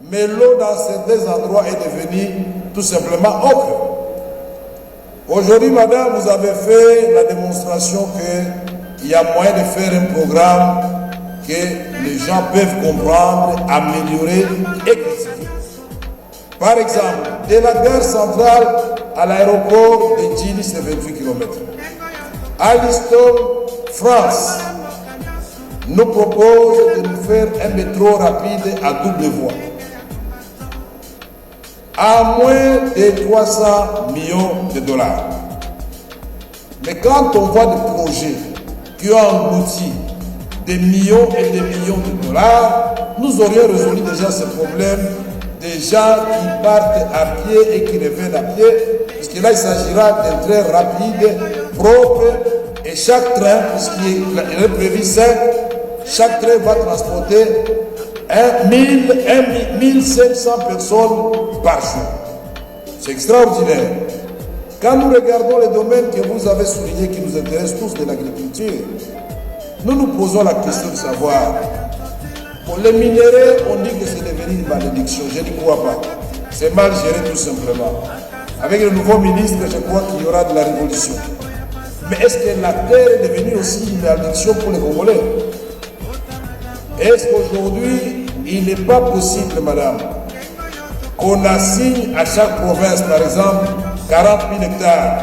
mais l'eau dans certains endroits est devenue tout simplement ocre. Aujourd'hui, madame, vous avez fait la démonstration qu'il y a moyen de faire un programme que les gens peuvent comprendre, améliorer et critiquer. Par exemple, de la gare centrale à l'aéroport de Djili, c'est 28 km. Alstom France nous propose de nous faire un métro rapide à double voie à moins de 300 millions de dollars. Mais quand on voit des projets qui ont englouti des millions et des millions de dollars, nous aurions résolu déjà ce problème des gens qui partent à pied et qui reviennent à pied, puisque là il s'agira d'un train rapide, propre, et chaque train, puisqu'il est prévu 5, chaque train va transporter 1500 personnes par jour. C'est extraordinaire. Quand nous regardons les domaines que vous avez soulignés qui nous intéressent tous de l'agriculture, nous nous posons la question de savoir, pour les minéraux, on dit que c'est devenu une malédiction. Je n'y crois pas. C'est mal géré tout simplement. Avec le nouveau ministre, je crois qu'il y aura de la révolution. Mais est-ce que la terre est devenue aussi une malédiction pour les Congolais? Est-ce qu'aujourd'hui, il n'est pas possible, madame, qu'on assigne à chaque province, par exemple, 40 000 hectares,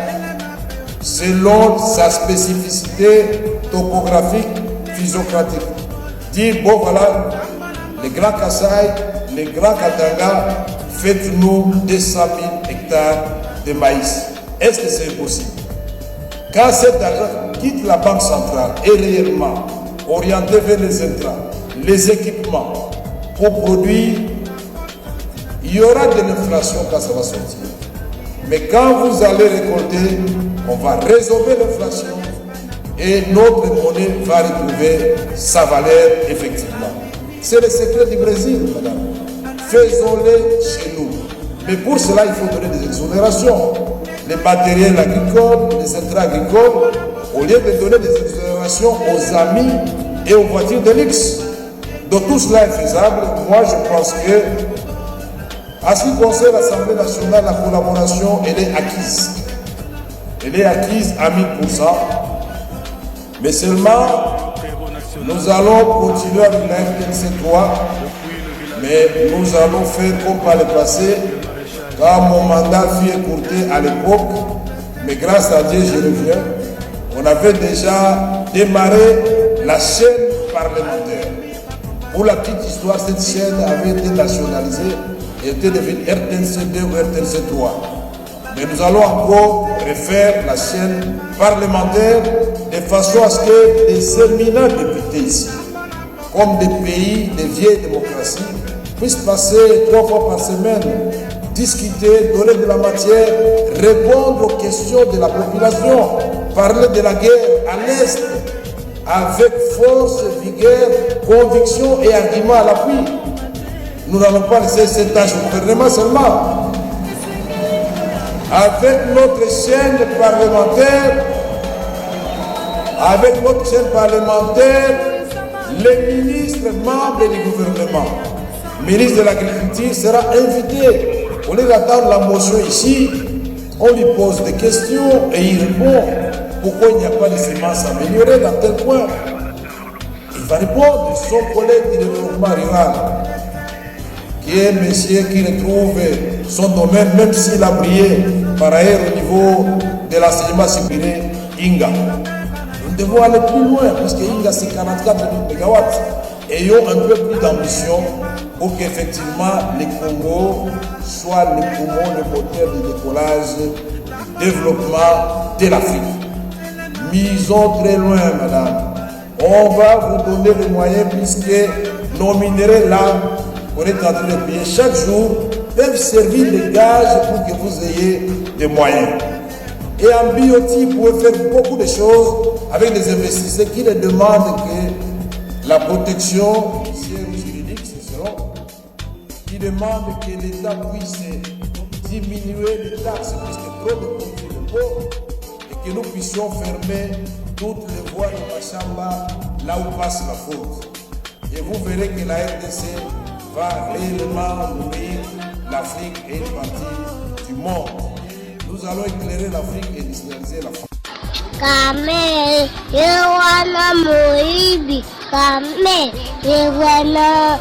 selon sa spécificité topographique, physiocratique? Dire, bon voilà, les grands Kasaï, les grands Katanga, faites-nous 200 000 hectares de maïs. Est-ce que c'est possible? Quand cet argent quitte la banque centrale et réellement orienté vers les intrants, les équipements pour produire, il y aura de l'inflation quand ça va sortir. Mais quand vous allez récolter, on va résorber l'inflation et notre monnaie va retrouver sa valeur effectivement. C'est le secret du Brésil, madame. Faisons-le chez nous. Mais pour cela, il faut donner des exonérations. Les matériels agricoles, les intrants agricoles, au lieu de donner des exonérations aux amis et aux voitures de luxe. Donc tout cela est faisable. Moi, je pense que, à ce qui concerne l'Assemblée nationale, la collaboration, elle est acquise. Elle est acquise à 1000%. Mais seulement, nous allons continuer avec la RTNC 3, mais nous allons faire comme par le passé, quand mon mandat fut écourté à l'époque, mais grâce à Dieu, je reviens, on avait déjà démarré la chaîne parlementaire. Pour la petite histoire, cette chaîne avait été nationalisée et était devenue RTNC 2 ou RTNC 3. Mais nous allons encore refaire la chaîne parlementaire de façon à ce que les éminents députés ici, comme des pays, des vieilles démocraties, puissent passer 3 fois par semaine, discuter, donner de la matière, répondre aux questions de la population, parler de la guerre à l'Est, avec force, vigueur, conviction et argument à l'appui. Nous n'allons pas laisser cette tâche au gouvernement seulement. Avec notre chaîne parlementaire, les ministres membres du gouvernement, le ministre de l'Agriculture sera invité. Au lieu d'attendre la motion ici, on lui pose des questions et il répond. Pourquoi il n'y a pas de semences améliorées dans tel point? Il va répondre. Son collègue du développement rural, qui est un monsieur qui retrouve son domaine, même s'il a brillé par ailleurs au niveau de l'enseignement supérieur, Inga. Nous devons aller plus loin, parce que Inga c'est 44 000 MW. Ayons un peu plus d'ambition pour qu'effectivement les Congo soient les poumons, le moteur de décollage, du développement de l'Afrique. Misons très loin, madame. On va vous donner les moyens, puisque nos minéraux là, on est en train de payer chaque jour, peuvent servir de gage pour que vous ayez des moyens. Et en biotique, vous pouvez faire beaucoup de choses avec des investisseurs qui ne demandent que la protection juridique, c'est selon, qui demandent que l'État puisse diminuer les taxes, puisque trop de profits de pauvres, et que nous puissions fermer toutes les voies de Machamba là où passe la faute. Et vous verrez que la RDC va réellement nourrir l'Afrique et une partie du monde. Nous allons éclairer l'Afrique et industrialiser l'Afrique. Kame, yewana moibi. Kame, yewana.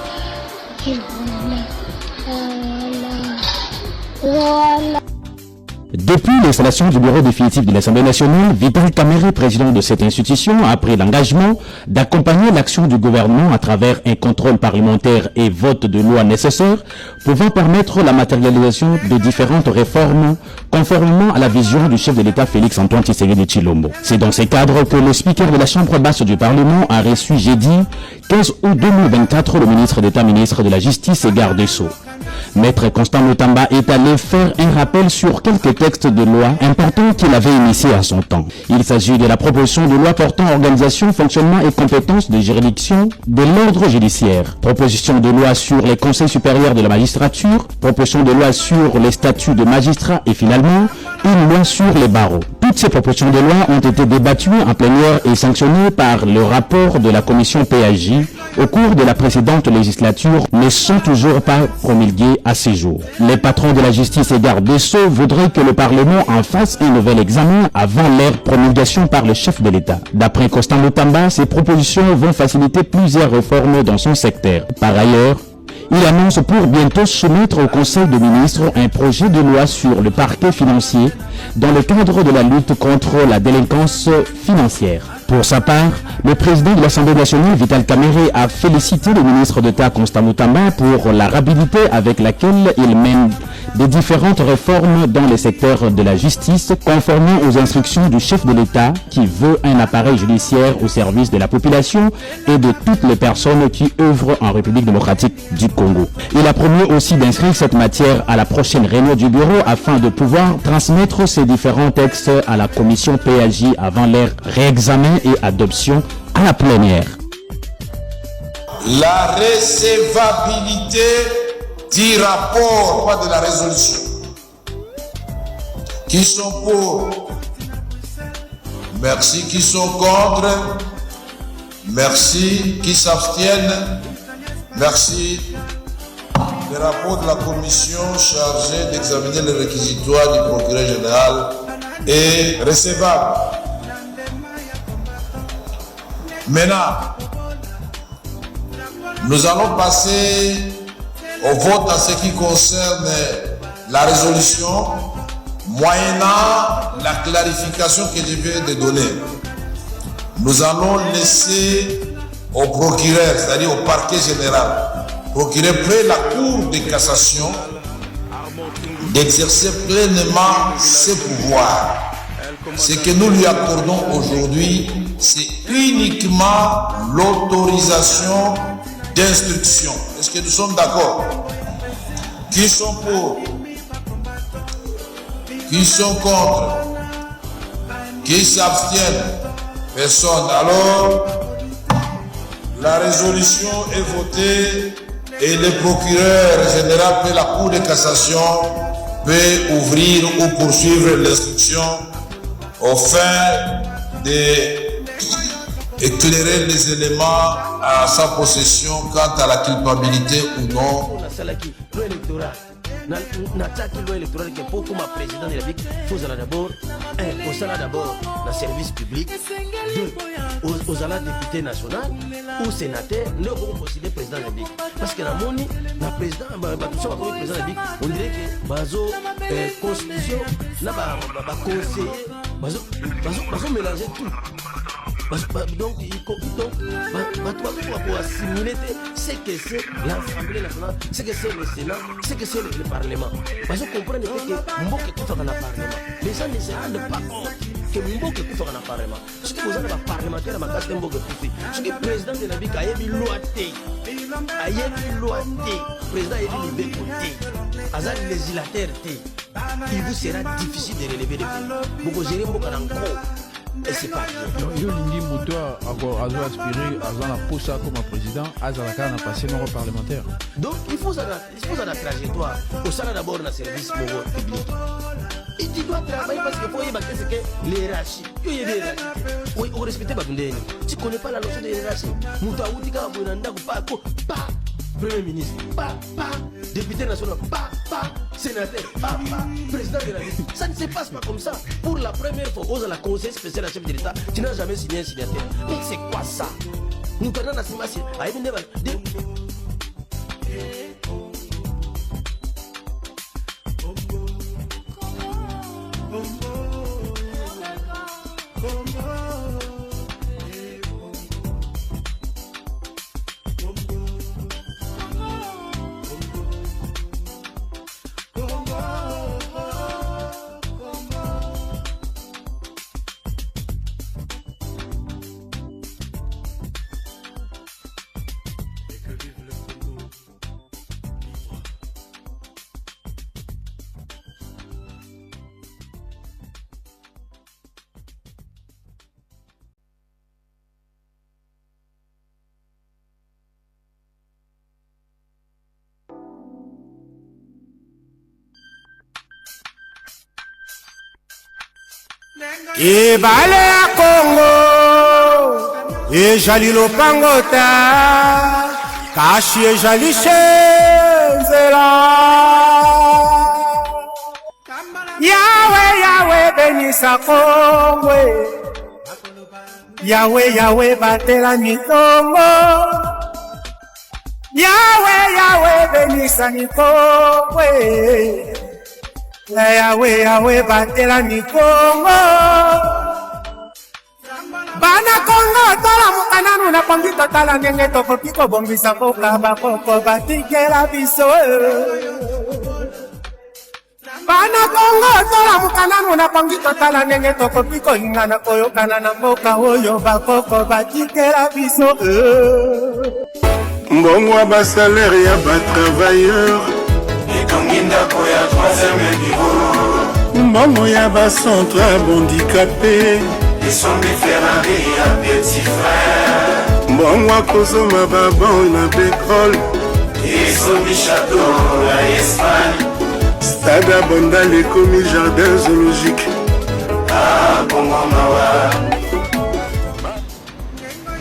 Depuis l'installation du bureau définitif de l'Assemblée nationale, Vital Kamerhe, président de cette institution, a pris l'engagement d'accompagner l'action du gouvernement à travers un contrôle parlementaire et vote de lois nécessaires pouvant permettre la matérialisation de différentes réformes conformément à la vision du chef de l'État Félix-Antoine Tshisekedi Tshilombo. C'est dans ces cadres que le speaker de la Chambre basse du Parlement a reçu jeudi 15 août 2024 le ministre d'État, ministre de la Justice et garde des Sceaux. Maître Constant Mutamba est allé faire un rappel sur quelques textes de loi importants qu'il avait initiés à son temps. Il s'agit de la proposition de loi portant organisation, fonctionnement et compétences de juridiction de l'ordre judiciaire, proposition de loi sur les conseils supérieurs de la magistrature, proposition de loi sur les statuts de magistrats et finalement une loi sur les barreaux. Toutes ces propositions de loi ont été débattues en plénière et sanctionnées par le rapport de la commission PAJ au cours de la précédente législature, ne sont toujours pas promulguées à ces jours. Les patrons de la justice et garde des Sceaux voudraient que le Parlement en fasse un nouvel examen avant leur promulgation par le chef de l'État. D'après Constant Mutamba, ces propositions vont faciliter plusieurs réformes dans son secteur. Par ailleurs, il annonce pour bientôt soumettre au Conseil des ministres un projet de loi sur le parquet financier dans le cadre de la lutte contre la délinquance financière. Pour sa part, le président de l'Assemblée nationale, Vital Kamerhe, a félicité le ministre d'État Constant Mutamba pour la rapidité avec laquelle il mène des différentes réformes dans les secteurs de la justice, conformément aux instructions du chef de l'État qui veut un appareil judiciaire au service de la population et de toutes les personnes qui œuvrent en République démocratique du Congo. Il a promis aussi d'inscrire cette matière à la prochaine réunion du bureau afin de pouvoir transmettre ces différents textes à la commission PAJ avant leur réexamen et adoption à la plénière. La recevabilité du rapport, pas de la résolution. Qui sont pour? Merci. Qui sont contre? Merci. Qui s'abstiennent? Merci. Le rapport de la commission chargée d'examiner les réquisitoires du procureur général est recevable. Maintenant, nous allons passer au vote en ce qui concerne la résolution, moyennant la clarification que je viens de donner. Nous allons laisser au procureur, c'est-à-dire au parquet général, procureur près la Cour de cassation, d'exercer pleinement ses pouvoirs. Ce que nous lui accordons aujourd'hui, c'est uniquement l'autorisation d'instruction. Est-ce que nous sommes d'accord? Qui sont pour? Qui sont contre? Qui s'abstiennent? Personne. Alors, la résolution est votée et le procureur général de la Cour de cassation peut ouvrir ou poursuivre l'instruction au fin d'éclairer les éléments à sa possession quant à la culpabilité ou non. Nataki loi électorale que pour comme président de la République, il faut d'abord le service public, deux, aux ala député national ou sénateur, nous avons considéré président de la République. Parce que la monnaie, la président, président de la République, on dirait que bazo constitution, là conseiller, bazo mélanger tout. Donc, pour assimiler ce que c'est l'Assemblée nationale, ce que c'est le Sénat, ce que c'est le Parlement. Parce que vous comprenez que Mboke est dans le Parlement. Les gens ne se rendent pas compte que Mboke est dans le Parlement. Ce que vous avez un parlementaire à ma case de Mboke est ce que le président de la République a eu loi T. A eu loi T. Le président a eu le côté. Azar législateur T. Il vous sera difficile de relever le pays. Vous gérez Mboke dans le corps. Et c'est pas yo lingi moto azo aspirer à la poste comme président à la na passé non parlementaire. Donc il faut la trajectoire au salaire d'abord dans service public. Et tu dois travailler parce qu'il faut y battre ce que l'hierarchie. Il y a des hiérarchies. Oui, on respecte pas tout. Tu connais pas la notion de hiérarchie. Muta utika bonanda pas Premier ministre, député national, sénateur, président de la République. Ça ne se passe pas comme ça. Pour la première fois, aux la conseil spécial à chef de l'État, tu n'as jamais signé un signataire. Mais c'est quoi ça? Nous tenons la simation. Ebale ya Congo ejali lopangota kashi ejali shenzela Yahweh benisa Congo Yahweh batela mitongo Yahweh benisa Congo Yahweh batela mikongo Bana Congo tola mukananu na pongi totala ngenge tokoki kobongisa mboka bakoko batikela biso Bana Congo tola mukananu na pongi totala ngenge tokoki koingana koyokana na mboka oyo bakoko batikela biso Mbongwa ba salaire ya ba travailleurs Mbongo ya ba centre handicapé Esombi Ferrari ya petit frère Mbongo akozoma babon na pétrole Esombi château ya Espagne Stade abondal ekomi jardin zoologique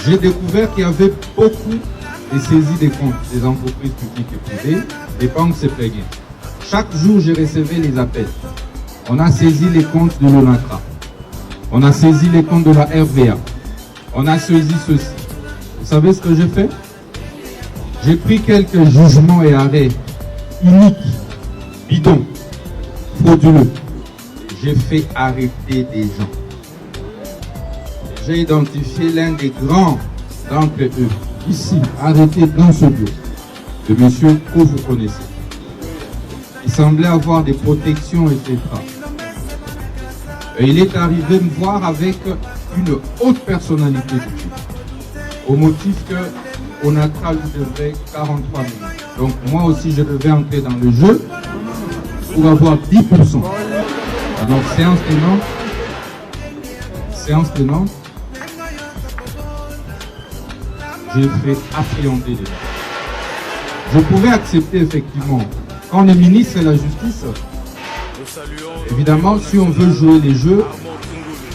J'ai découvert qu'il y avait beaucoup de saisies des comptes des entreprises publiques et privées. Les banques se plaignaient. Chaque jour, je recevais les appels. On a saisi les comptes de l'ONATRA. On a saisi les comptes de la RVA. On a saisi ceci. Vous savez ce que j'ai fait? J'ai pris quelques jugements et arrêts uniques, bidons, frauduleux. J'ai fait arrêter des gens. J'ai identifié l'un des grands d'entre eux, ici, arrêté dans ce bureau, le monsieur que vous connaissez. Il semblait avoir des protections, etc. Et il est arrivé me voir avec une haute personnalité du pays, au motif que ONATRA lui devait 43 millions. Donc moi aussi je devais entrer dans le jeu pour avoir 10%. Alors séance tenante, j'ai fait appréhender les gens. Je pouvais accepter effectivement, quand le ministre et la justice, évidemment si on veut jouer les jeux,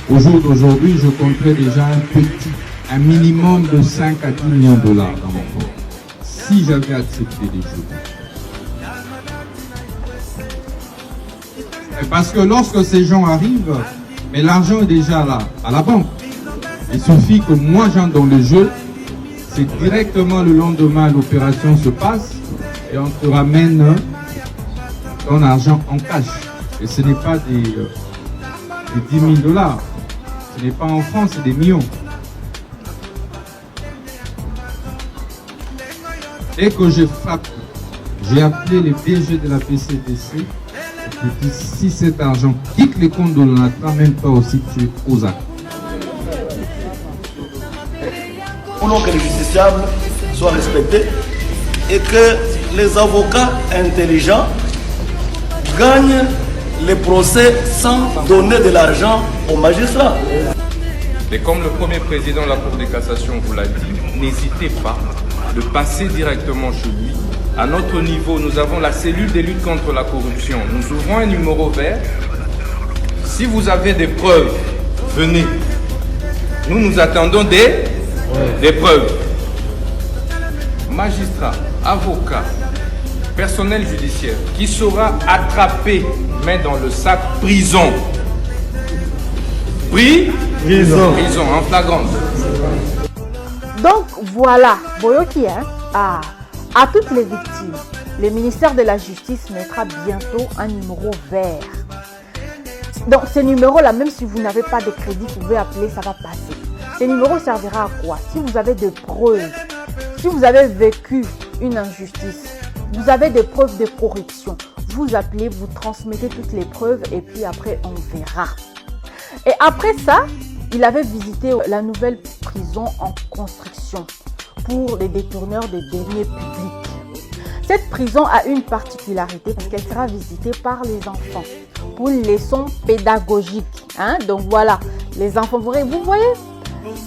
au jour d'aujourd'hui je compterais déjà un minimum de 5 à 10 millions de dollars dans mon compte, si j'avais accepté les jeux. Parce que lorsque ces gens arrivent, mais l'argent est déjà là, à la banque. Il suffit que moi j'entre dans le jeu, c'est directement le lendemain l'opération se passe et on te ramène ton argent en cash. Et ce n'est pas des 10 000 dollars, ce n'est pas en France, c'est des millions. Dès que j'ai frappé, j'ai appelé les DG de la PCDC. Je dis, si cet argent quitte les comptes de l'ONATRA, même pas aussi tu es aux actes. Pour que les justiciables soient respectés et que les avocats intelligents gagnent les procès sans donner de l'argent aux magistrats. Et comme le premier président de la Cour de cassation vous l'a dit, n'hésitez pas de passer directement chez lui. À notre niveau, nous avons la cellule de lutte contre la corruption. Nous ouvrons un numéro vert. Si vous avez des preuves, venez. Nous attendons des preuves. Magistrats, avocat, personnel judiciaire qui sera attrapé, main dans le sac, prison. Prison en flagrante. Donc voilà, Boyoki, à toutes les victimes, le ministère de la Justice mettra bientôt un numéro vert. Donc ce numéro-là, même si vous n'avez pas de crédit, vous pouvez appeler, ça va passer. Ce numéro servira à quoi? Si vous avez des preuves, si vous avez vécu une injustice, vous avez des preuves de corruption, vous appelez, vous transmettez toutes les preuves et puis après on verra. Et après ça, il avait visité la nouvelle prison en construction pour les détourneurs de deniers publics. Cette prison a une particularité parce qu'elle sera visitée par les enfants pour une leçon pédagogique. Donc voilà, les enfants, vous voyez,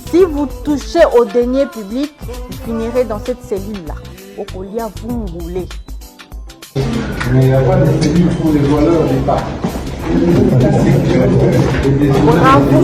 si vous touchez aux deniers publics, vous finirez dans cette cellule-là. Au collier, vous roulez. Mais il n'y a pas de cellule pour les voleurs d'État. Bravo.